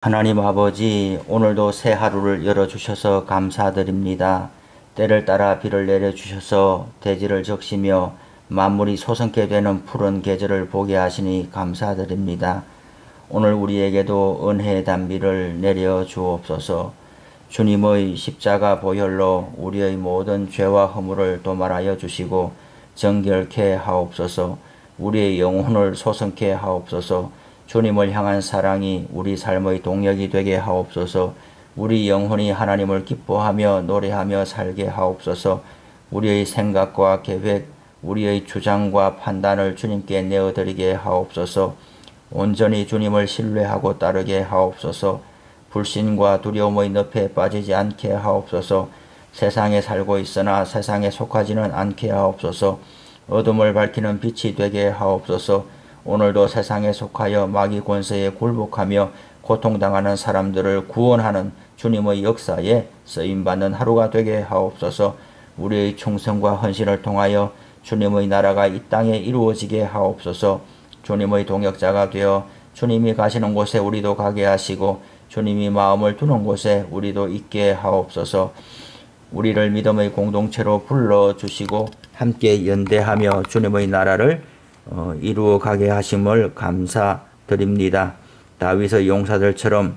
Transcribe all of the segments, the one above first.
하나님 아버지, 오늘도 새 하루를 열어주셔서 감사드립니다. 때를 따라 비를 내려주셔서 대지를 적시며 만물이 소성케 되는 푸른 계절을 보게 하시니 감사드립니다. 오늘 우리에게도 은혜의 단비를 내려 주옵소서. 주님의 십자가 보혈로 우리의 모든 죄와 허물을 도말하여 주시고 정결케 하옵소서. 우리의 영혼을 소성케 하옵소서. 주님을 향한 사랑이 우리 삶의 동력이 되게 하옵소서. 우리 영혼이 하나님을 기뻐하며 노래하며 살게 하옵소서. 우리의 생각과 계획, 우리의 주장과 판단을 주님께 내어드리게 하옵소서. 온전히 주님을 신뢰하고 따르게 하옵소서. 불신과 두려움의 늪에 빠지지 않게 하옵소서. 세상에 살고 있으나 세상에 속하지는 않게 하옵소서. 어둠을 밝히는 빛이 되게 하옵소서. 오늘도 세상에 속하여 마귀 권세에 굴복하며 고통당하는 사람들을 구원하는 주님의 역사에 쓰임받는 하루가 되게 하옵소서. 우리의 충성과 헌신을 통하여 주님의 나라가 이 땅에 이루어지게 하옵소서. 주님의 동역자가 되어 주님이 가시는 곳에 우리도 가게 하시고 주님이 마음을 두는 곳에 우리도 있게 하옵소서. 우리를 믿음의 공동체로 불러주시고 함께 연대하며 주님의 나라를 이루어 가게 하심을 감사드립니다. 다윗의 용사들처럼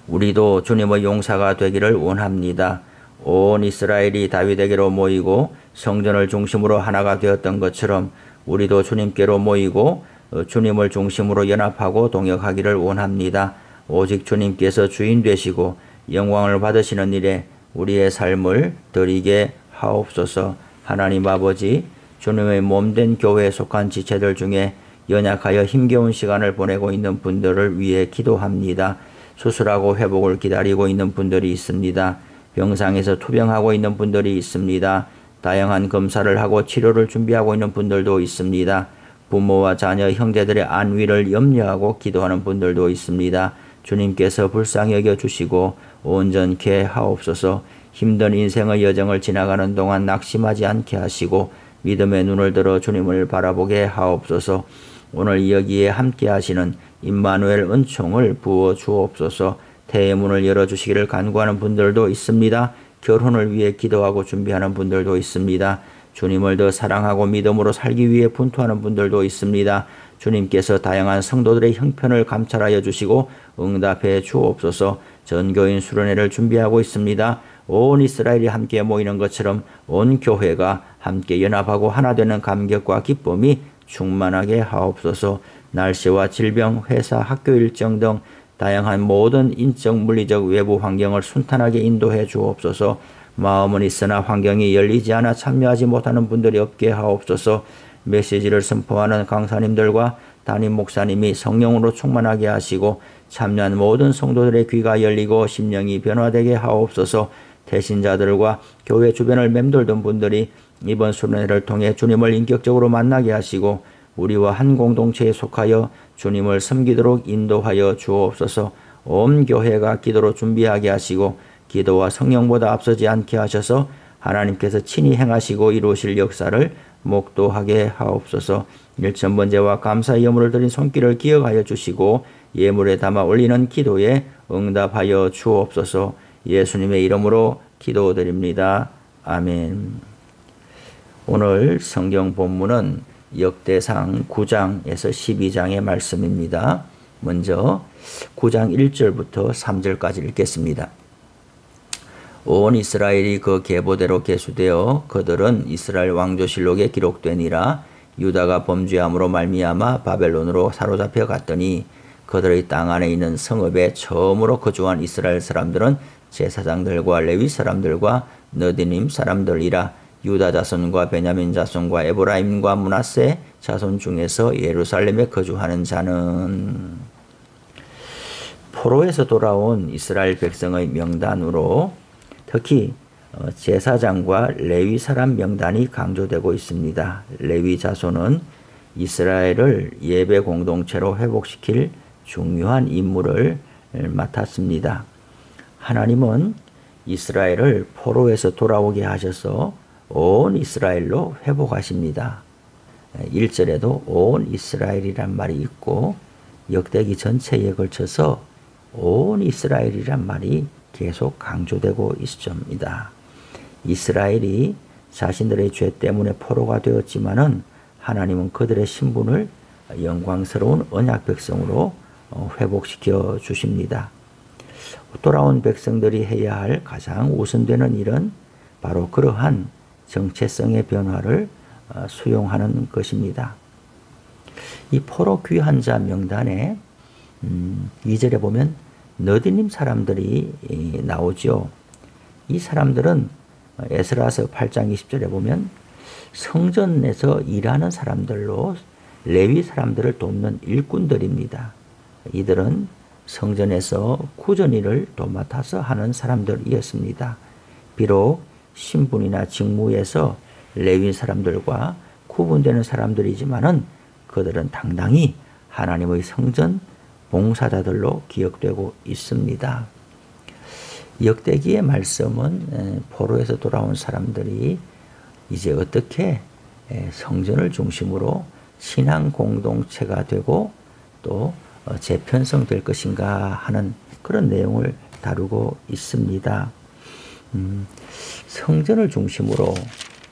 우리도 주님의 용사가 되기를 원합니다. 온 이스라엘이 다윗에게로 모이고 성전을 중심으로 하나가 되었던 것처럼 우리도 주님께로 모이고 주님을 중심으로 연합하고 동역하기를 원합니다. 오직 주님께서 주인 되시고 영광을 받으시는 일에 우리의 삶을 드리게 하옵소서. 하나님 아버지, 주님의 몸된 교회에 속한 지체들 중에 연약하여 힘겨운 시간을 보내고 있는 분들을 위해 기도합니다. 수술하고 회복을 기다리고 있는 분들이 있습니다. 병상에서 투병하고 있는 분들이 있습니다. 다양한 검사를 하고 치료를 준비하고 있는 분들도 있습니다. 부모와 자녀, 형제들의 안위를 염려하고 기도하는 분들도 있습니다. 주님께서 불쌍히 여겨주시고 온전케 하옵소서. 힘든 인생의 여정을 지나가는 동안 낙심하지 않게 하시고 믿음의 눈을 들어 주님을 바라보게 하옵소서. 오늘 여기에 함께 하시는 임마누엘 은총을 부어 주옵소서. 태의 문을 열어주시기를 간구하는 분들도 있습니다. 결혼을 위해 기도하고 준비하는 분들도 있습니다. 주님을 더 사랑하고 믿음으로 살기 위해 분투하는 분들도 있습니다. 주님께서 다양한 성도들의 형편을 감찰하여 주시고 응답해 주옵소서. 전교인 수련회를 준비하고 있습니다. 온 이스라엘이 함께 모이는 것처럼 온 교회가 함께 연합하고 하나 되는 감격과 기쁨이 충만하게 하옵소서. 날씨와 질병, 회사, 학교 일정 등 다양한 모든 인적, 물리적 외부 환경을 순탄하게 인도해 주옵소서. 마음은 있으나 환경이 열리지 않아 참여하지 못하는 분들이 없게 하옵소서. 메시지를 선포하는 강사님들과 담임 목사님이 성령으로 충만하게 하시고 참여한 모든 성도들의 귀가 열리고 심령이 변화되게 하옵소서. 대신자들과 교회 주변을 맴돌던 분들이 이번 수련회를 통해 주님을 인격적으로 만나게 하시고 우리와 한 공동체에 속하여 주님을 섬기도록 인도하여 주옵소서. 온 교회가 기도로 준비하게 하시고 기도와 성령보다 앞서지 않게 하셔서 하나님께서 친히 행하시고 이루실 역사를 목도하게 하옵소서. 일천번제와 감사의 예물을 드린 손길을 기억하여 주시고 예물에 담아 올리는 기도에 응답하여 주옵소서. 예수님의 이름으로 기도드립니다. 아멘. 오늘 성경 본문은 역대상 9장에서 12장의 말씀입니다. 먼저 9장 1절부터 3절까지 읽겠습니다. 온 이스라엘이 그 계보대로 계수되어 그들은 이스라엘 왕조실록에 기록되니라. 유다가 범죄함으로 말미암아 바벨론으로 사로잡혀 갔더니 그들의 땅 안에 있는 성읍에 처음으로 거주한 이스라엘 사람들은 제사장들과 레위 사람들과 너디님 사람들이라. 유다 자손과 베냐민 자손과 에브라임과 므낫세 자손 중에서 예루살렘에 거주하는 자는 포로에서 돌아온 이스라엘 백성의 명단으로 특히 제사장과 레위 사람 명단이 강조되고 있습니다. 레위 자손은 이스라엘을 예배 공동체로 회복시킬 중요한 임무를 맡았습니다. 하나님은 이스라엘을 포로에서 돌아오게 하셔서 온 이스라엘로 회복하십니다. 1절에도 온 이스라엘이란 말이 있고 역대기 전체에 걸쳐서 온 이스라엘이란 말이 계속 강조되고 있습니다. 이스라엘이 자신들의 죄 때문에 포로가 되었지만은 하나님은 그들의 신분을 영광스러운 언약 백성으로 회복시켜 주십니다. 돌아온 백성들이 해야 할 가장 우선되는 일은 바로 그러한 정체성의 변화를 수용하는 것입니다. 이 포로 귀한 자 명단에 2절에 보면 너디님 사람들이 나오죠. 이 사람들은 에스라서 8장 20절에 보면 성전에서 일하는 사람들로 레위 사람들을 돕는 일꾼들입니다. 이들은 성전에서 구전 일을 도맡아서 하는 사람들이었습니다. 비록 신분이나 직무에서 레위 사람들과 구분되는 사람들이지만은 그들은 당당히 하나님의 성전 봉사자들로 기억되고 있습니다. 역대기의 말씀은 포로에서 돌아온 사람들이 이제 어떻게 성전을 중심으로 신앙 공동체가 되고 또 재편성될 것인가 하는 그런 내용을 다루고 있습니다. 성전을 중심으로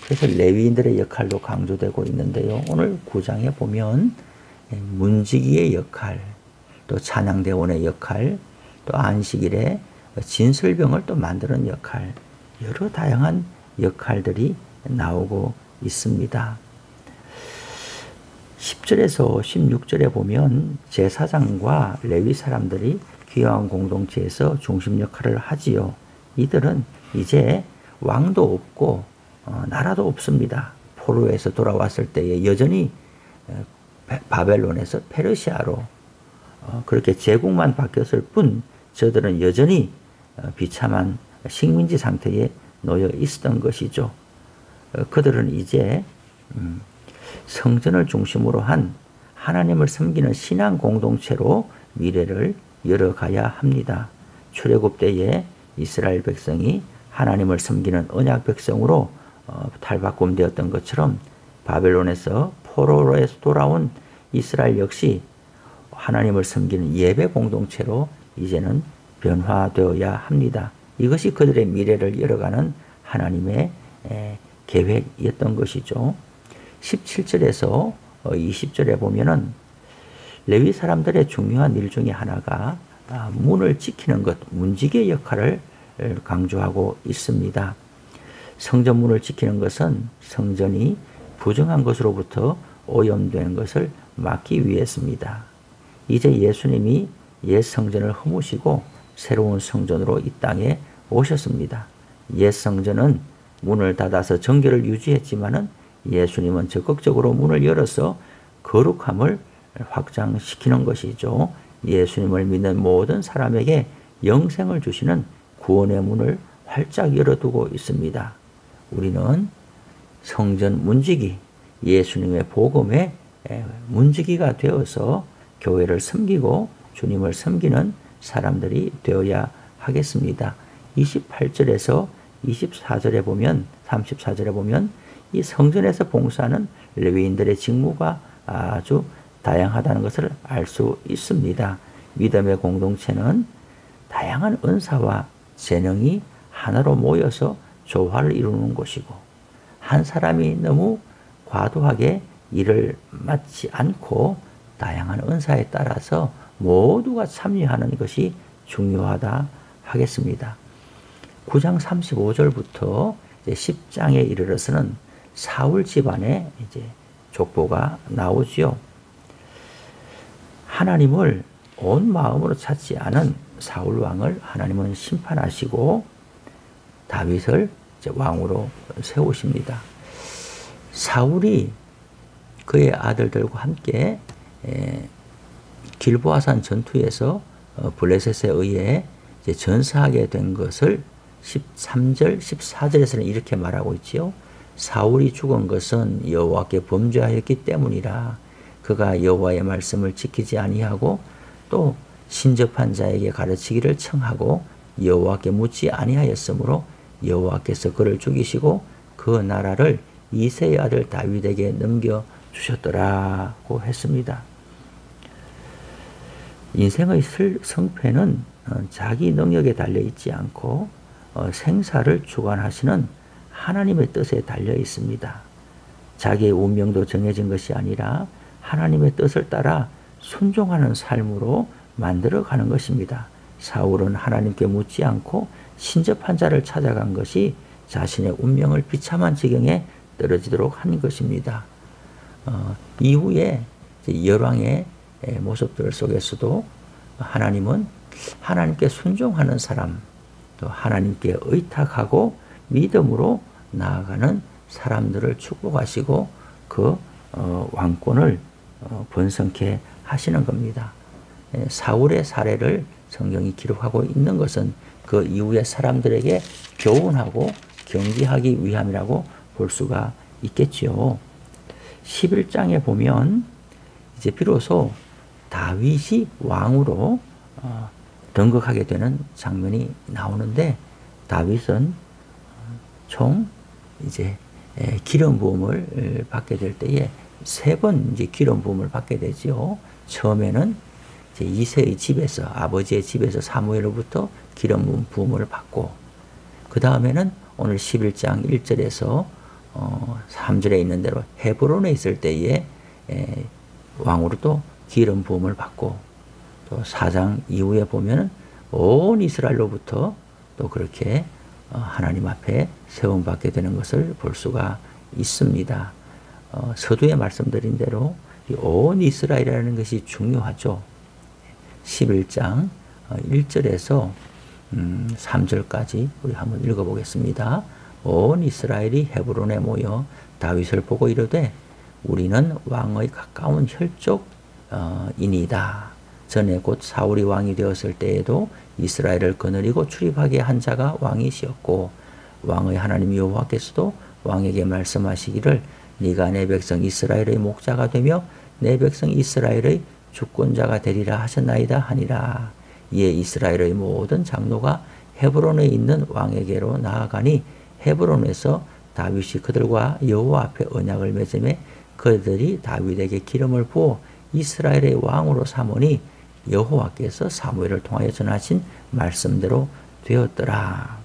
그래서 레위인들의 역할도 강조되고 있는데요. 오늘 9장에 보면 문지기의 역할, 또 찬양대원의 역할, 또 안식일에 진설병을 또 만드는 역할, 여러 다양한 역할들이 나오고 있습니다. 10절에서 16절에 보면 제사장과 레위 사람들이 귀한 공동체에서 중심 역할을 하지요. 이들은 이제 왕도 없고 나라도 없습니다. 포로에서 돌아왔을 때에 여전히 바벨론에서 페르시아로 그렇게 제국만 바뀌었을 뿐 저들은 여전히 비참한 식민지 상태에 놓여 있었던 것이죠. 그들은 이제 성전을 중심으로 한 하나님을 섬기는 신앙 공동체로 미래를 열어가야 합니다. 출애굽 때에 이스라엘 백성이 하나님을 섬기는 언약 백성으로 탈바꿈되었던 것처럼 바벨론에서 포로로에서 돌아온 이스라엘 역시 하나님을 섬기는 예배 공동체로 이제는 변화되어야 합니다. 이것이 그들의 미래를 열어가는 하나님의 계획이었던 것이죠. 17절에서 20절에 보면은 레위 사람들의 중요한 일 중에 하나가 문을 지키는 것, 문지기의 역할을 강조하고 있습니다. 성전문을 지키는 것은 성전이 부정한 것으로부터 오염되는 것을 막기 위해서입니다. 이제 예수님이 옛 성전을 허무시고 새로운 성전으로 이 땅에 오셨습니다. 옛 성전은 문을 닫아서 정결을 유지했지만은 예수님은 적극적으로 문을 열어서 거룩함을 확장시키는 것이죠. 예수님을 믿는 모든 사람에게 영생을 주시는 구원의 문을 활짝 열어두고 있습니다. 우리는 성전 문지기, 예수님의 복음의 문지기가 되어서 교회를 섬기고 주님을 섬기는 사람들이 되어야 하겠습니다. 28절에서 24절에 보면 34절에 보면 이 성전에서 봉사하는 레위인들의 직무가 아주 다양하다는 것을 알 수 있습니다. 믿음의 공동체는 다양한 은사와 재능이 하나로 모여서 조화를 이루는 곳이고 한 사람이 너무 과도하게 일을 맡지 않고 다양한 은사에 따라서 모두가 참여하는 것이 중요하다 하겠습니다. 9장 35절부터 10장에 이르러서는 사울 집안의 이제 족보가 나오지요. 하나님을 온 마음으로 찾지 않은 사울 왕을 하나님은 심판하시고 다윗을 이제 왕으로 세우십니다. 사울이 그의 아들들과 함께 길보아산 전투에서 블레셋에 의해 이제 전사하게 된 것을 13절, 14절에서는 이렇게 말하고 있지요. 사울이 죽은 것은 여호와께 범죄하였기 때문이라. 그가 여호와의 말씀을 지키지 아니하고 또 신접한 자에게 가르치기를 청하고 여호와께 묻지 아니하였으므로 여호와께서 그를 죽이시고 그 나라를 이새의 아들 다윗에게 넘겨주셨더라고 했습니다. 인생의 성패는 자기 능력에 달려 있지 않고 생사를 주관하시는 하나님의 뜻에 달려 있습니다. 자기의 운명도 정해진 것이 아니라 하나님의 뜻을 따라 순종하는 삶으로 만들어가는 것입니다. 사울은 하나님께 묻지 않고 신접한 자를 찾아간 것이 자신의 운명을 비참한 지경에 떨어지도록 한 것입니다. 이후에 열왕의 모습들 속에서도 하나님은 하나님께 순종하는 사람, 또 하나님께 의탁하고 믿음으로 나아가는 사람들을 축복하시고 그 왕권을 번성케 하시는 겁니다. 사울의 사례를 성경이 기록하고 있는 것은 그 이후의 사람들에게 교훈하고 경계하기 위함이라고 볼 수가 있겠지요. 11장에 보면 이제 비로소 다윗이 왕으로 등극하게 되는 장면이 나오는데, 다윗은 총 이제 기름 부음을 받게 될 때에 3번 이제 기름 부음을 받게 되지요. 처음에는 이제 이새의 집에서, 아버지의 집에서 사무엘로부터 기름 부음을 받고, 그 다음에는 오늘 11장 1절에서 3절에 있는 대로 헤브론에 있을 때에 왕으로 또 기름 부음을 받고, 또 4장 이후에 보면은 온 이스라엘로부터 또 그렇게 하나님 앞에 세움받게 되는 것을 볼 수가 있습니다. 서두에 말씀드린 대로 온 이스라엘이라는 것이 중요하죠. 11장 1절에서 3절까지 우리 한번 읽어보겠습니다. 온 이스라엘이 헤브론에 모여 다윗을 보고 이르되 우리는 왕의 가까운 혈족이니이다. 전에 곧 사울이 왕이 되었을 때에도 이스라엘을 거느리고 출입하게 한 자가 왕이시었고, 왕의 하나님 여호와께서도 왕에게 말씀하시기를 네가 내 백성 이스라엘의 목자가 되며 내 백성 이스라엘의 주권자가 되리라 하셨나이다 하니라. 이에 이스라엘의 모든 장로가 헤브론에 있는 왕에게로 나아가니 헤브론에서 다윗이 그들과 여호와 앞에 언약을 맺음에 그들이 다윗에게 기름을 부어 이스라엘의 왕으로 삼으니 여호와께서 사무엘을 통하여 전하신 말씀대로 되었더라.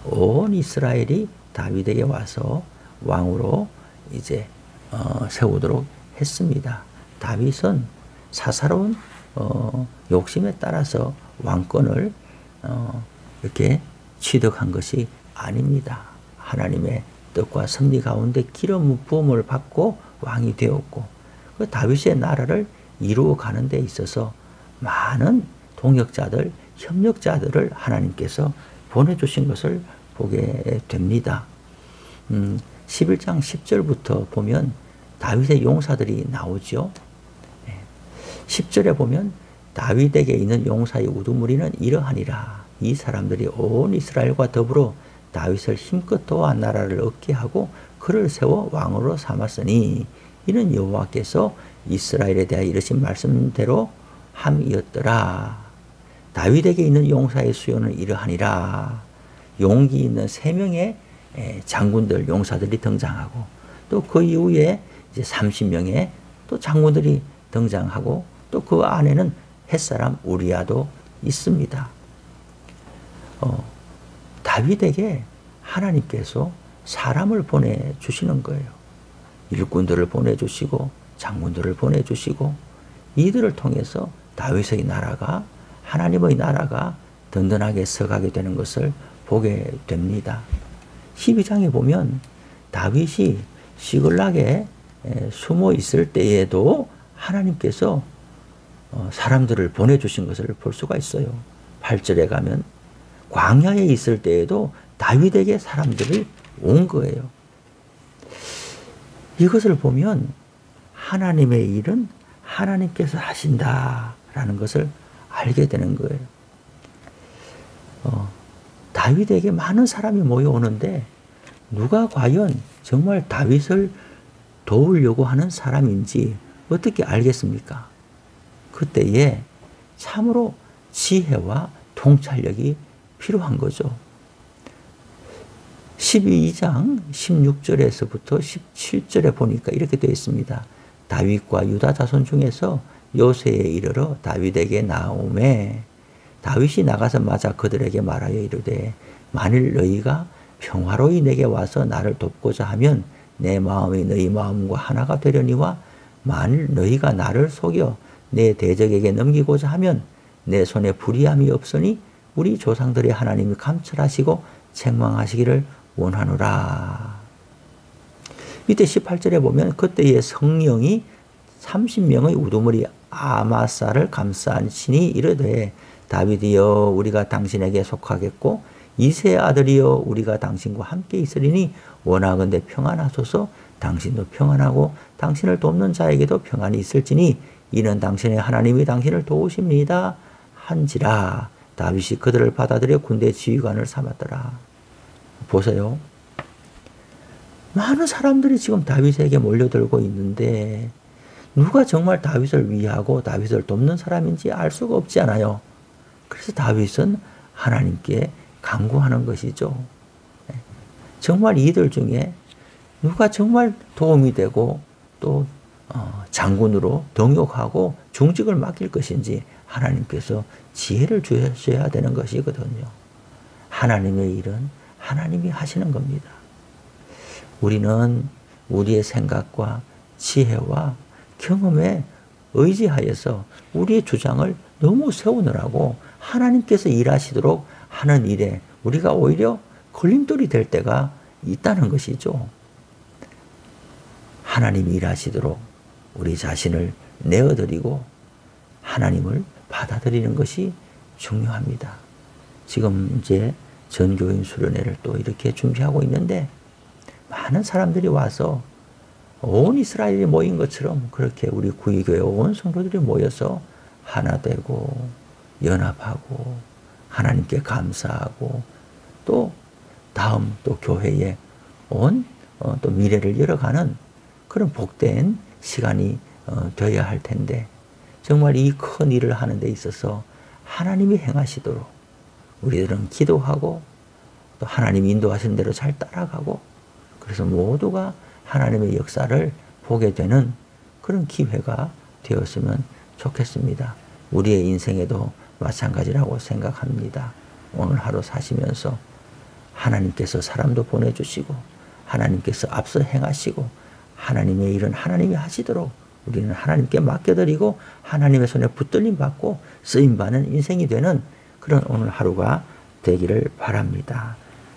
온 이스라엘이 다윗에게 와서 왕으로 이제 세우도록 했습니다. 다윗은 사사로운 욕심에 따라서 왕권을 이렇게 취득한 것이 아닙니다. 하나님의 뜻과 섭리 가운데 기름 부음을 받고 왕이 되었고, 그 다윗의 나라를 이루어가는 데 있어서 많은 동역자들, 협력자들을 하나님께서 보내주신 것을 보게 됩니다. 11장 10절부터 보면 다윗의 용사들이 나오죠. 10절에 보면 다윗에게 있는 용사의 우두머리는 이러하니라. 이 사람들이 온 이스라엘과 더불어 다윗을 힘껏 도와 나라를 얻게 하고 그를 세워 왕으로 삼았으니 이는 여호와께서 이스라엘에 대하여 이르신 말씀대로 함이었더라. 다윗에게 있는 용사의 수요는 이러하니라. 용기 있는 3명의 장군들, 용사들이 등장하고, 또 그 이후에 이제 30명의 또 장군들이 등장하고, 또 그 안에는 햇사람 우리야도 있습니다. 다윗에게 하나님께서 사람을 보내주시는 거예요. 일꾼들을 보내주시고 장군들을 보내주시고, 이들을 통해서 다윗의 나라가, 하나님의 나라가 든든하게 서가게 되는 것을 보게 됩니다. 12장에 보면 다윗이 시글락에 숨어 있을 때에도 하나님께서 사람들을 보내주신 것을 볼 수가 있어요. 8절에 가면 광야에 있을 때에도 다윗에게 사람들이 온 거예요. 이것을 보면 하나님의 일은 하나님께서 하신다라는 것을 알게 되는 거예요. 다윗에게 많은 사람이 모여오는데 누가 과연 정말 다윗을 도우려고 하는 사람인지 어떻게 알겠습니까? 그때에 참으로 지혜와 통찰력이 필요한 거죠. 12장 16절에서부터 17절에 보니까 이렇게 되어 있습니다. 다윗과 유다 자손 중에서 요새에 이르러 다윗에게 나오매 다윗이 나가서마자 그들에게 말하여 이르되 만일 너희가 평화로이 내게 와서 나를 돕고자 하면 내 마음이 너희 마음과 하나가 되려니와 만일 너희가 나를 속여 내 대적에게 넘기고자 하면 내 손에 불의함이 없으니 우리 조상들의 하나님이 감찰하시고 책망하시기를 원하노라. 밑에 18절에 보면 그때의 성령이 30명의 우두머리 아마사를 감싼 신이 이르되 다윗이여 우리가 당신에게 속하겠고 이새의 아들이여 우리가 당신과 함께 있으리니 원하건대 평안하소서. 당신도 평안하고 당신을 돕는 자에게도 평안이 있을지니 이는 당신의 하나님이 당신을 도우십니다 한지라. 다윗이 그들을 받아들여 군대 지휘관을 삼았더라. 보세요. 많은 사람들이 지금 다윗에게 몰려들고 있는데 누가 정말 다윗을 위하고 다윗을 돕는 사람인지 알 수가 없지 않아요. 그래서 다윗은 하나님께 간구하는 것이죠. 정말 이들 중에 누가 정말 도움이 되고 또 장군으로 등용하고 중직을 맡길 것인지 하나님께서 지혜를 주셔야 되는 것이거든요. 하나님의 일은 하나님이 하시는 겁니다. 우리는 우리의 생각과 지혜와 경험에 의지하여서 우리의 주장을 너무 세우느라고 하나님께서 일하시도록 하는 일에 우리가 오히려 걸림돌이 될 때가 있다는 것이죠. 하나님이 일하시도록 우리 자신을 내어드리고 하나님을 받아들이는 것이 중요합니다. 지금 이제 전교인 수련회를 또 이렇게 준비하고 있는데 많은 사람들이 와서 온 이스라엘이 모인 것처럼 그렇게 우리 구의교회 온 성도들이 모여서 하나 되고 연합하고 하나님께 감사하고 또 다음 또 교회에 온 또 미래를 열어가는 그런 복된 시간이 되어야 할 텐데 정말 이 큰 일을 하는 데 있어서 하나님이 행하시도록 우리들은 기도하고 또 하나님이 인도하시는 대로 잘 따라가고 그래서 모두가 하나님의 역사를 보게 되는 그런 기회가 되었으면 좋겠습니다. 우리의 인생에도 마찬가지라고 생각합니다. 오늘 하루 사시면서 하나님께서 사람도 보내주시고 하나님께서 앞서 행하시고 하나님의 일은 하나님이 하시도록 우리는 하나님께 맡겨드리고 하나님의 손에 붙들림 받고 쓰임받는 인생이 되는 그런 오늘 하루가 되기를 바랍니다.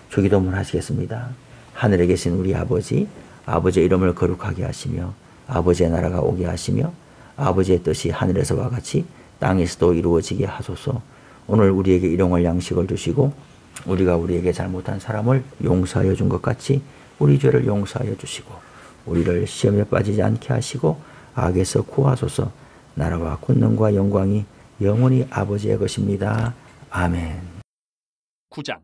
주기도문 하시겠습니다. 하늘에 계신 우리 아버지, 아버지의 이름을 거룩하게 하시며 아버지의 나라가 오게 하시며 아버지의 뜻이 하늘에서와 같이 땅에서도 이루어지게 하소서. 오늘 우리에게 일용할 양식을 주시고 우리가 우리에게 잘못한 사람을 용서하여 준 것 같이 우리 죄를 용서하여 주시고 우리를 시험에 빠지지 않게 하시고 악에서 구하소서. 나라와 권능과 영광이 영원히 아버지의 것입니다. 아멘. 9장.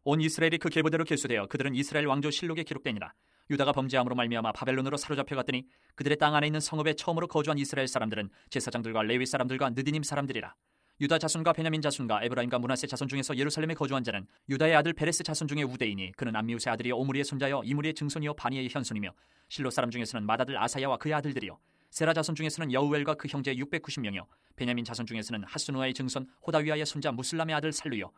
온 이스라엘이 그 계보대로 계수되어 그들은 이스라엘 왕조 실록에 기록되니라. 유다가 범죄함으로 말미암아 바벨론으로 사로잡혀갔더니 그들의 땅 안에 있는 성읍에 처음으로 거주한 이스라엘 사람들은 제사장들과 레위 사람들과 느디님 사람들이라. 유다 자손과 베냐민 자손과 에브라임과 므낫세 자손 중에서 예루살렘에 거주한 자는 유다의 아들 페레스 자손 중에 우대이니 그는 암미우스의 아들이요 오므리의 손자여 이므리의 증손이요 바니의 현손이며 실로 사람 중에서는 맏아들 아사야와 그의 아들들이요 세라 자손 중에서는 여우엘과 그 형제 690명이요 베냐민 자손 중에서는 하스누아의 증손 호다위아의 손자 무슬람의 아들 살루요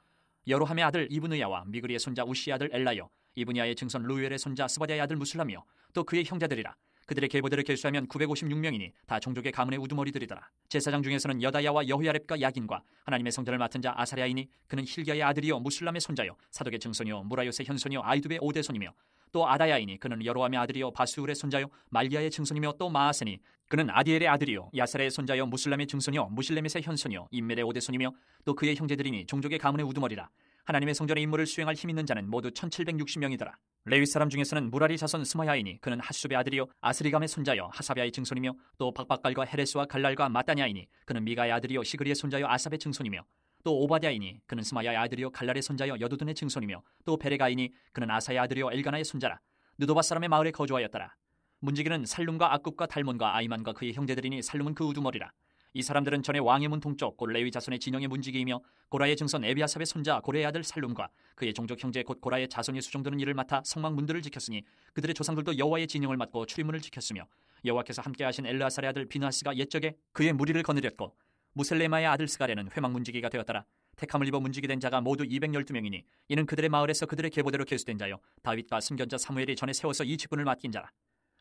여로함의 아들 이브느야와 미그리의 손자 우시의 아들 엘라요 이브니아의 증손 루엘의 손자 스바디아의 아들 무슬람이요 또 그의 형제들이라. 그들의 계보대를 계수하면 956명이니 다 종족의 가문의 우두머리들이더라. 제사장 중에서는 여다야와 여호야렙과 야긴과 하나님의 성전을 맡은 자 아사랴이니 그는 힐기야의 아들이요 무슬람의 손자요 사독의 증손이요 무라요스의 현손이요 아이두의 오대손이며 또 아다야이니 그는 여로함의 아들이요 바수울의 손자요 말기야의 증손이며 또 마아세니 그는 아디엘의 아들이요 야사라의 손자요 무슬람의 증손이요 무실레멧의 현손이요 임멜의 오대손이며 또 그의 형제들이니 종족의 가문의 우두머리라. 하나님의 성전의 임무를 수행할 힘 있는 자는 모두 1760명이더라. 레위 사람 중에서는 무라리 자손 스마야이니 그는 하수베의 아들이요 아스리감의 손자여 하사비아의 증손이며 또 박박갈과 헤레스와 갈랄과 마따냐이니 그는 미가의 아들이요 시그리의 손자여 아삽의 증손이며 또 오바댜이니 그는 스마야의 아들이요 갈랄의 손자여 여두둔의 증손이며 또 베레가이니 그는 아사의 아들이요 엘가나의 손자라. 느도바 사람의 마을에 거주하였더라. 문지기는 살룸과 악굽과 달몬과 아이만과 그의 형제들이니 살룸은 그 우두머리라. 이 사람들은 전에 왕의 문 동쪽 곧 레위 자손의 진영의 문지기이며 고라의 증손 에비아삽의 손자 고레의 아들 살룸과 그의 종족 형제 곧 고라의 자손이 수종드는 일을 맡아 성막 문들을 지켰으니 그들의 조상들도 여호와의 진영을 맡고 출입문을 지켰으며 여호와께서 함께하신 엘르아살의 아들 비느하스가 옛적에 그의 무리를 거느렸고 무셀레마의 아들 스가랴는 회막 문지기가 되었더라. 택함을 입어 문지기 된 자가 모두 212명이니 이는 그들의 마을에서 그들의 계보대로 계수된 자요 다윗과 선견자 사무엘이 전에 세워서 이 직분을 맡긴 자라.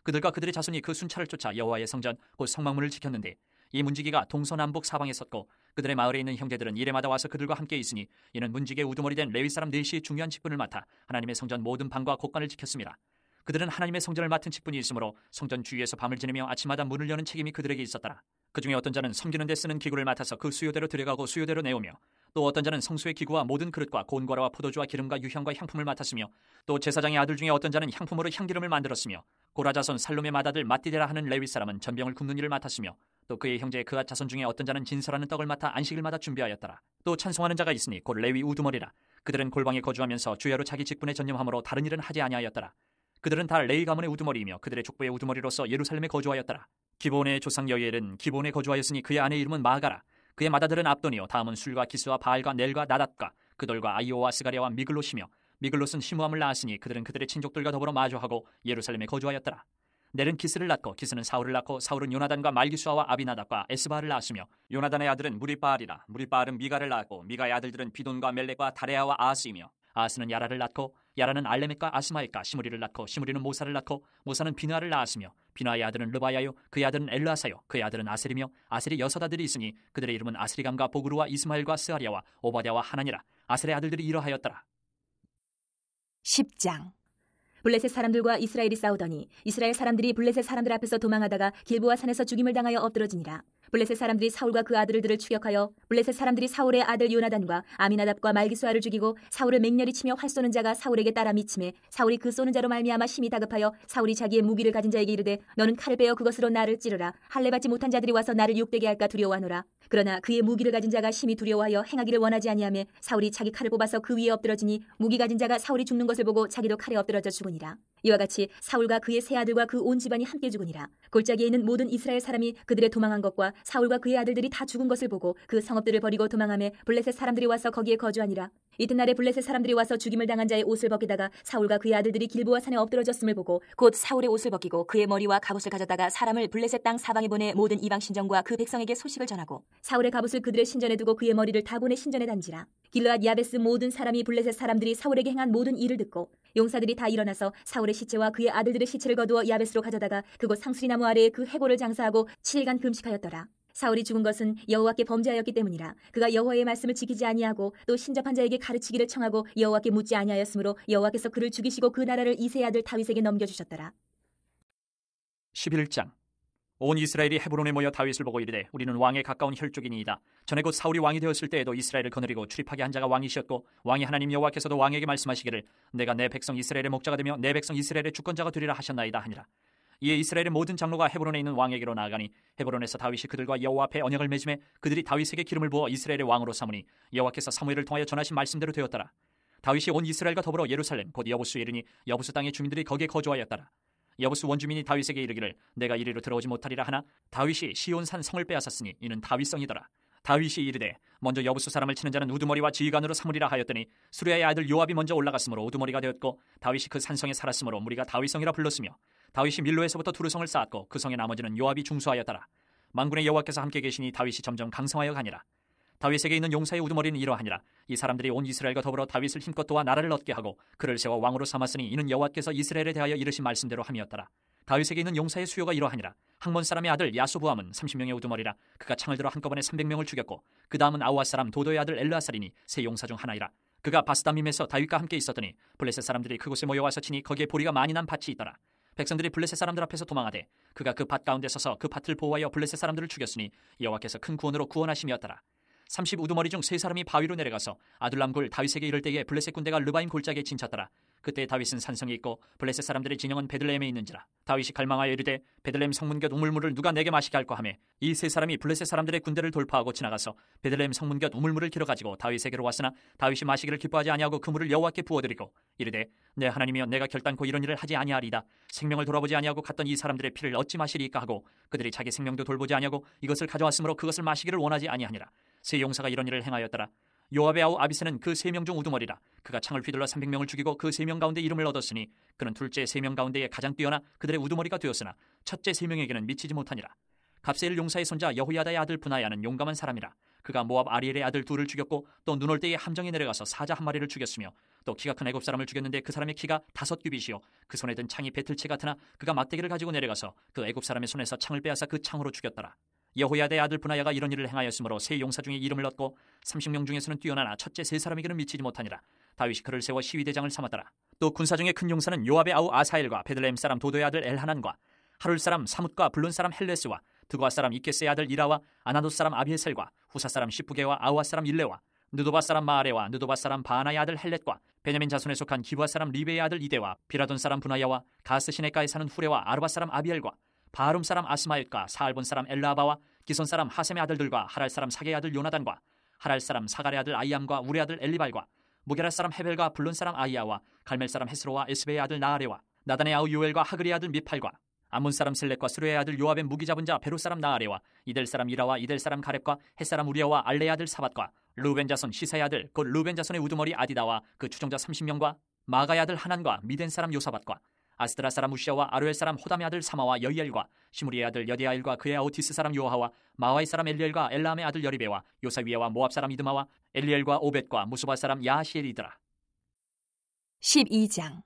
그들과 그들의 자손이 그 순찰을 쫓아 여호와의 성전 곧 성막문을 지켰는데 이 문지기가 동서남북 사방에 섰고 그들의 마을에 있는 형제들은 이레마다 와서 그들과 함께 있으니 이는 문지기의 우두머리 된 레위 사람 넷이 중요한 직분을 맡아 하나님의 성전 모든 방과 곳간을 지켰습니다. 그들은 하나님의 성전을 맡은 직분이 있으므로 성전 주위에서 밤을 지내며 아침마다 문을 여는 책임이 그들에게 있었더라. 그 중에 어떤 자는 섬기는 데 쓰는 기구를 맡아서 그 수요대로 들여가고 수요대로 내오며 또 어떤 자는 성수의 기구와 모든 그릇과 곤과라와 포도주와 기름과 유향과 향품을 맡았으며 또 제사장의 아들 중에 어떤 자는 향품으로 향기름을 만들었으며 고라 자손 살롬의 맏아들 맏디데라 하는 레위 사람은 전병을 굽는 일을 맡았으며 또 그의 형제 그앗 자손 중에 어떤 자는 진설하는 떡을 맡아 안식일마다 준비하였더라. 또 찬송하는 자가 있으니 곧 레위 우두머리라. 그들은 골방에 거주하면서 주야로 자기 직분에 전념하므로 다른 일은 하지 아니하였더라. 그들은 다 레위 가문의 우두머리이며 그들의 족보의 우두머리로서 예루살렘에 거주하였더라. 기본의 조상 여이엘은 기본에 거주하였으니 그의 아내 이름은 마가라. 그의 맏아들은 압돈이요 다음은 술과 기스와 바알과 넬과 나닷과 그돌과 아이오와 스가랴와 미글롯이며 미글롯은 시므함을 낳았으니 그들은 그들의 친족들과 더불어 마주하고 예루살렘에 거주하였더라. 넬은 기스를 낳고 기스는 사울을 낳고 사울은 요나단과 말기수아와 아비나답과 에스바를 낳았으며 요나단의 아들은 무리바알이라. 무리바알은 미가를 낳았고 미가의 아들들은 비돈과 멜렉과 다레아와 아하스이며 아하스는 야라를 낳고 야라는 알레멕과 아스마엘과 시므리를 낳고 시므리는 모사를 낳고 모사는 비느하를 낳았으며 비느하의 아들은 르바야요 그의 아들은 엘르아사요 그의 아들은 아셀이며 아셀이 6 아들이 있으니 그들의 이름은 아스리감과 보그루와 이스마엘과 스아리아와 오바댜와 하나니라. 아셀의 아들들이 이러하였더라. 10장. 블레셋 사람들과 이스라엘이 싸우더니 이스라엘 사람들이 블레셋 사람들 앞에서 도망하다가 길보아 산에서 죽임을 당하여 엎드러지니라. 블레셋 사람들이 사울과 그 아들들을 추격하여 블레셋 사람들이 사울의 아들 요나단과 아미나답과 말기수아를 죽이고 사울을 맹렬히 치며 활 쏘는 자가 사울에게 따라 미침해 사울이 그 쏘는 자로 말미암아 심히 다급하여 사울이 자기의 무기를 가진 자에게 이르되 너는 칼을 빼어 그것으로 나를 찌르라. 할례 받지 못한 자들이 와서 나를 욕되게 할까 두려워하노라. 그러나 그의 무기를 가진 자가 심히 두려워하여 행하기를 원하지 아니하며 사울이 자기 칼을 뽑아서 그 위에 엎드러지니 무기 가진 자가 사울이 죽는 것을 보고 자기도 칼에 엎드러져 죽으니라. 이와 같이 사울과 그의 세 아들과 그 온 집안이 함께 죽으니라. 골짜기에 있는 모든 이스라엘 사람이 그들의 도망한 것과 사울과 그의 아들들이 다 죽은 것을 보고 그 성읍들을 버리고 도망하며 블레셋 사람들이 와서 거기에 거주하니라. 이튿날에 블레셋 사람들이 와서 죽임을 당한 자의 옷을 벗기다가 사울과 그의 아들들이 길보아 산에 엎드러졌음을 보고 곧 사울의 옷을 벗기고 그의 머리와 갑옷을 가져다가 사람을 블레셋 땅 사방에 보내 모든 이방 신전과 그 백성에게 소식을 전하고 사울의 갑옷을 그들의 신전에 두고 그의 머리를 다 보내 신전에 단지라. 길르앗 야베스 모든 사람이 블레셋 사람들이 사울에게 행한 모든 일을 듣고 용사들이 다 일어나서 사울의 시체와 그의 아들들의 시체를 거두어 야베스로 가져다가 그곳 상수리나무 아래에 그 해골을 장사하고 7일간 금식하였더라. 사울이 죽은 것은 여호와께 범죄하였기 때문이라. 그가 여호와의 말씀을 지키지 아니하고 또 신접한 자에게 가르치기를 청하고 여호와께 묻지 아니하였으므로 여호와께서 그를 죽이시고 그 나라를 이새의 아들 다윗에게 넘겨주셨더라. 11장. 온 이스라엘이 헤브론에 모여 다윗을 보고 이르되 우리는 왕에 가까운 혈족이니이다. 전에 곧 사울이 왕이 되었을 때에도 이스라엘을 거느리고 출입하게 한 자가 왕이시었고 왕이 하나님 여호와께서도 왕에게 말씀하시기를 내가 내 백성 이스라엘의 목자가 되며 내 백성 이스라엘의 주권자가 되리라 하셨나이다 하니라. 이에 이스라엘의 모든 장로가 헤브론에 있는 왕에게로 나아가니 헤브론에서 다윗이 그들과 여호와 앞에 언약을 맺음에 그들이 다윗에게 기름을 부어 이스라엘의 왕으로 삼으니 여호와께서 사무엘을 통하여 전하신 말씀대로 되었더라. 다윗이 온 이스라엘과 더불어 예루살렘 곧 여부수에 이르니 여부수 땅의 주민들이 거기에 거주하였더라. 여부수 원주민이 다윗에게 이르기를 내가 이리로 들어오지 못하리라 하나 다윗이 시온산 성을 빼앗았으니 이는 다윗성이더라. 다윗이 이르되 먼저 여부수 사람을 치는 자는 우두머리와 지휘관으로 삼으리라 하였더니 수리아의 아들 요압이 먼저 올라갔으므로 우두머리가 되었고 다윗이 그 산성에 살았으므로 무리가 다윗성이라 불렀으며 다윗이 밀로에서부터 두루성을 쌓았고 그 성의 나머지는 요압이 중수하였더라. 만군의 여호와께서 함께 계시니 다윗이 점점 강성하여 가니라. 다윗에게 있는 용사의 우두머리는 이러하니라. 이 사람들이 온 이스라엘과 더불어 다윗을 힘껏 도와 나라를 얻게 하고 그를 세워 왕으로 삼았으니 이는 여호와께서 이스라엘에 대하여 이르신 말씀대로 함이었더라. 다윗에게 있는 용사의 수요가 이러하니라. 항몬 사람의 아들 야소부함은 30명의 우두머리라. 그가 창을 들어 한꺼번에 300명을 죽였고 그 다음은 아우아 사람 도도의 아들 엘르아살이니 세 용사 중 하나이라. 그가 바스다밈에서 다윗과 함께 있었더니 블레셋 사람들이 그곳에 모여와서 치니 거기에 보리가 많이 난 밭이 있더라. 백성들이 블레셋 사람들 앞에서 도망하되 그가 그 밭 가운데 서서 그 밭을 보호하여 블레셋 사람들을 죽였으니 여호와께서 큰 구원으로 구원하심이었더라. 30 우두머리 중 3사람이 바위로 내려가서 아둘람 굴 다윗에게 이를 때에 블레셋 군대가 르바임 골짜기에 진쳤더라. 그때 다윗은 산성에 있고 블레셋 사람들의 진영은 베들레헴에 있는지라. 다윗이 갈망하여 이르되 베들레헴 성문 곁 우물물을 누가 내게 마시게 할까 하매 이 3사람이 블레셋 사람들의 군대를 돌파하고 지나가서 베들레헴 성문 곁 우물물을 길어 가지고 다윗에게로 왔으나 다윗이 마시기를 기뻐하지 아니하고 그 물을 여호와께 부어드리고 이르되 내 하나님이여 내가 결단코 이런 일을 하지 아니하리이다. 생명을 돌아보지 아니하고 갔던 이 사람들의 피를 어찌 마시리이까 하고 그들이 자기 생명도 돌보지 아니하고 이것을 가져왔으므로 그것을 마시기를 원하지 아니하니라. 세 용사가 이런 일을 행하였더라. 요압의 아우 아비새는 그 3명 중 우두머리라. 그가 창을 휘둘러 300명을 죽이고 그 3명 가운데 이름을 얻었으니 그는 둘째 3명 가운데에 가장 뛰어나 그들의 우두머리가 되었으나 첫째 3명에게는 미치지 못하니라. 갑세일 용사의 손자 여호야다의 아들 브나야는 용감한 사람이라. 그가 모압 아리엘의 아들 둘을 죽였고 또 눈 올 때에 함정에 내려가서 사자 한 마리를 죽였으며 또 키가 큰 애굽 사람을 죽였는데 그 사람의 키가 5규빗이요 그 손에 든 창이 배틀채 같으나 그가 막대기를 가지고 내려가서 그 애굽 사람의 손에서 창을 빼앗아 그 창으로 죽였더라. 여호야다의 아들 브나야가 이런 일을 행하였으므로 세 용사 중에 이름을 얻고 30명 중에서는 뛰어나나 첫째 3사람에게는 미치지 못하니라. 다윗이 그를 세워 시위대장을 삼았더라. 또 군사 중에 큰 용사는 요압의 아우 아사엘과 베들레헴 사람 도도의 아들 엘하난과 하룰 사람 사뭇과 블룬 사람 헬레스와 드고아 사람 이케스의 아들 이라와 아나도 사람 아비에셀과 후사 사람 시프게와 아우아 사람 일레와 느도바 사람 마아레와 느도바 사람 바하나의 아들 헬렛과 베냐민 자손에 속한 기브아 사람 리베의 아들 이데와 비라돈 사람 분하야와 가스 시내가에 사는 후레와 아르바 사람 아비엘과 바하룸 사람 아스마엘과 사알본 사람 엘라바와 기손 사람 하셈의 아들들과 하랄 사람 사게의 아들 요나단과 하랄 사람 사갈의 아들 아이암과 우리 아들 엘리발과 무게랄 사람 헤벨과 블론 사람 아이야와 갈멜 사람 헤스로와 에스베의 아들 나아레와 나단의 아우 요엘과 하글의 아들 미팔과 암몬 사람 슬렉과 스루의 아들 요압의 무기 잡은 자 베로 사람 나아레와 이델 사람 이라와 이델 사람 가렙과 헷 사람 우리아와 알레의 아들 사밧과 루벤 자손 시사의 아들 곧 루벤 자손의 우두머리 아디다와 그 추종자 30명과 마가의 아들 하난과 미덴 사람 요사밧과 아스드라 사람 우시아와 아루엘 사람 호담의 아들 사마와 여이엘과 시므리의 아들 여디아엘과 그의 아우 디스 사람 요하와 마와의 사람 엘리엘과 엘라함의 아들 여리베와 요사위에와 모압 사람 이드마와 엘리엘과 오벳과 무수바 사람 야시엘이더라. 12장.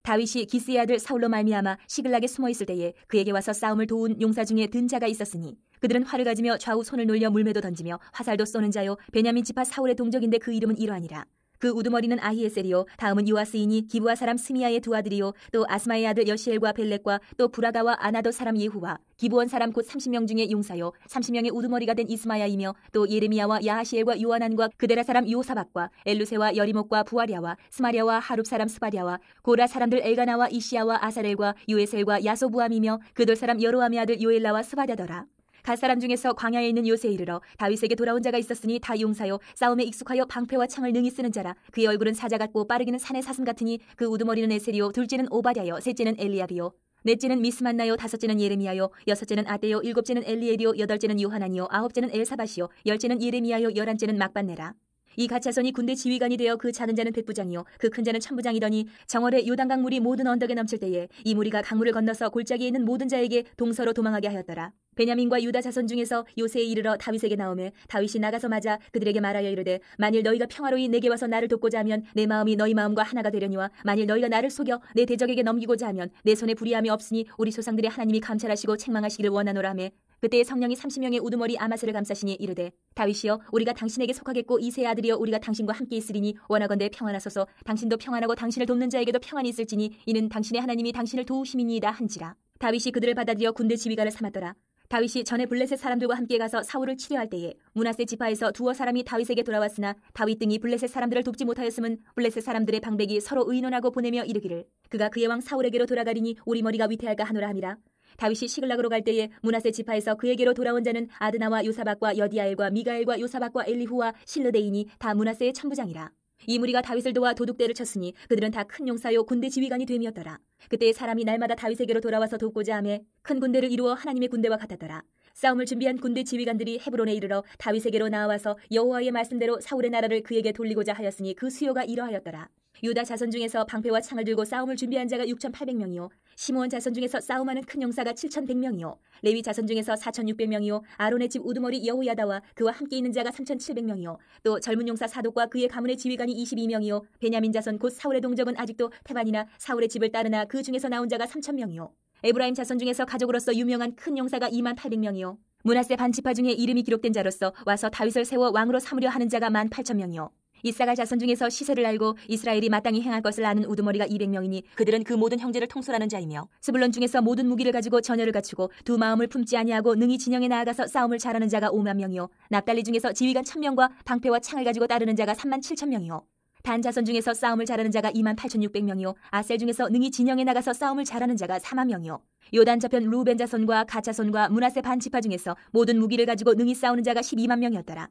다윗이 기스의 아들 사울로 말미암아 시글락에 숨어 있을 때에 그에게 와서 싸움을 도운 용사 중에 든 자가 있었으니 그들은 활을 가지며 좌우 손을 놀려 물매도 던지며 화살도 쏘는 자요 베냐민 지파 사울의 동족인데 그 이름은 이러하니라. 그 우두머리는 아히에셀이요 다음은 요아스이니 기브아 사람 스미야의 두 아들이요 또 아스마의 아들 여시엘과 벨렉과 또 부라다와 아나도 사람 예후와 기브온 사람 곧 30명 중에 용사요 30명의 우두머리가 된 이스마야이며 또 예레미야와 야하시엘과 요하난과 그데라 사람 요사박과 엘루세와 여리목과 부아랴와 스마랴와 하룹 사람 스바랴와 고라 사람들 엘가나와 이시야와 아사렐과 요에셀과 야소부암이며 그들 사람 여로함의 아들 요엘라와 스바랴더라. 갓 사람 중에서 광야에 있는 요새에 이르러 다윗에게 돌아온 자가 있었으니 다 용사요 싸움에 익숙하여 방패와 창을 능히 쓰는 자라. 그의 얼굴은 사자 같고 빠르기는 산의 사슴 같으니 그 우두머리는 에셀이요 둘째는 오바댜요 셋째는 엘리압이요 넷째는 미스만나요 다섯째는 예레미야요 여섯째는 아떼요 일곱째는 엘리엘이요 여덟째는 요하나니요 아홉째는 엘사밧이요 열째는 예레미야요 열한째는 막반네라. 이 가차손이 군대 지휘관이 되어 그 작은 자는 백부장이요 그 큰 자는 천부장이더니 정월에 요단강 물이 모든 언덕에 넘칠 때에 이 무리가 강물을 건너서 골짜기에 있는 모든 자에게 동서로 도망하게 하였더라. 베냐민과 유다 자손 중에서 요새에 이르러 다윗에게 나오매 다윗이 나가서 맞아 그들에게 말하여 이르되 만일 너희가 평화로이 내게 와서 나를 돕고자 하면 내 마음이 너희 마음과 하나가 되려니와 만일 너희가 나를 속여 내 대적에게 넘기고자 하면 내 손에 불의함이 없으니 우리 조상들의 하나님이 감찰하시고 책망하시기를 원하노라 하매 그때에 성령이 30명의 우두머리 아마스를 감싸시니 이르되 다윗이여 우리가 당신에게 속하겠고 이새의 아들이여 우리가 당신과 함께 있으리니 원하건대 평안하소서 당신도 평안하고 당신을 돕는 자에게도 평안이 있을지니 이는 당신의 하나님이 당신을 도우심이니이다 한지라. 다윗이 그들을 받아들여 군대 지휘관을 삼았더라. 다윗이 전에 블레셋 사람들과 함께 가서 사울을 치료할 때에 므낫세 지파에서 두어 사람이 다윗에게 돌아왔으나 다윗 등이 블레셋 사람들을 돕지 못하였음은 블레셋 사람들의 방백이 서로 의논하고 보내며 이르기를 그가 그의 왕 사울에게로 돌아가리니 우리 머리가 위태할까 하노라 함이라. 다윗이 시글락으로 갈 때에 므낫세 지파에서 그에게로 돌아온 자는 아드나와 요사박과 여디아엘과 미가엘과 요사박과 엘리후와 실르데이니 다 므낫세의 천부장이라. 이 무리가 다윗을 도와 도둑대를 쳤으니 그들은 다 큰 용사요 군대 지휘관이 됨이었더라. 그때 사람이 날마다 다윗에게로 돌아와서 돕고자 하매 큰 군대를 이루어 하나님의 군대와 같았더라. 싸움을 준비한 군대 지휘관들이 헤브론에 이르러 다윗에게로 나와서 여호와의 말씀대로 사울의 나라를 그에게 돌리고자 하였으니 그 수요가 이러하였더라. 유다 자손 중에서 방패와 창을 들고 싸움을 준비한 자가 6,800명이요 시므온 자손 중에서 싸움하는 큰 용사가 7,100명이요 레위 자손 중에서 4,600명이요 아론의 집 우두머리 여호야다와 그와 함께 있는 자가 3,700명이요 또 젊은 용사 사독과 그의 가문의 지휘관이 22명이요 베냐민 자손 곧 사울의 동족은 아직도 태반이나 사울의 집을 따르나 그 중에서 나온 자가 3,000명이요 에브라임 자손 중에서 가족으로서 유명한 큰 용사가 28,000명이요 므낫세 반지파 중에 이름이 기록된 자로서 와서 다윗을 세워 왕으로 삼으려 하는 자가 18,000명이요 이사갈 자손 중에서 시세를 알고 이스라엘이 마땅히 행할 것을 아는 우두머리가 200명이니 그들은 그 모든 형제를 통솔하는 자이며 스불론 중에서 모든 무기를 가지고 전열을 갖추고 두 마음을 품지 아니하고 능히 진영에 나아가서 싸움을 잘하는 자가 5만 명이요 납달리 중에서 지휘관 1,000명과 방패와 창을 가지고 따르는 자가 37,000명이요 단 자손 중에서 싸움을 잘하는 자가 28,600명이요 아셀 중에서 능히 진영에 나가서 싸움을 잘하는 자가 4만 명이요 요단 저편 루벤 자손과 갓 자손과 므낫세 반지파 중에서 모든 무기를 가지고 능히 싸우는 자가 12만 명이었더라.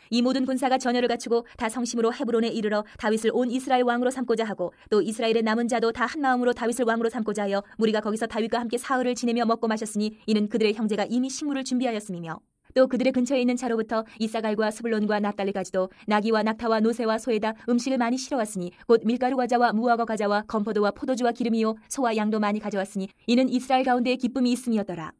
이 모든 군사가 전열을 갖추고 다 성심으로 헤브론에 이르러 다윗을 온 이스라엘 왕으로 삼고자 하고 또 이스라엘의 남은 자도 다 한 마음으로 다윗을 왕으로 삼고자 하여 무리가 거기서 다윗과 함께 사흘을 지내며 먹고 마셨으니 이는 그들의 형제가 이미 식물을 준비하였음이며 또 그들의 근처에 있는 자로부터 이사갈과 스불론과 납달리까지도 나귀와 낙타와 노새와 소에다 음식을 많이 실어왔으니 곧 밀가루 과자와 무화과 과자와 건포도와 포도주와 기름이요 소와 양도 많이 가져왔으니 이는 이스라엘 가운데에 기쁨이 있음이었더라.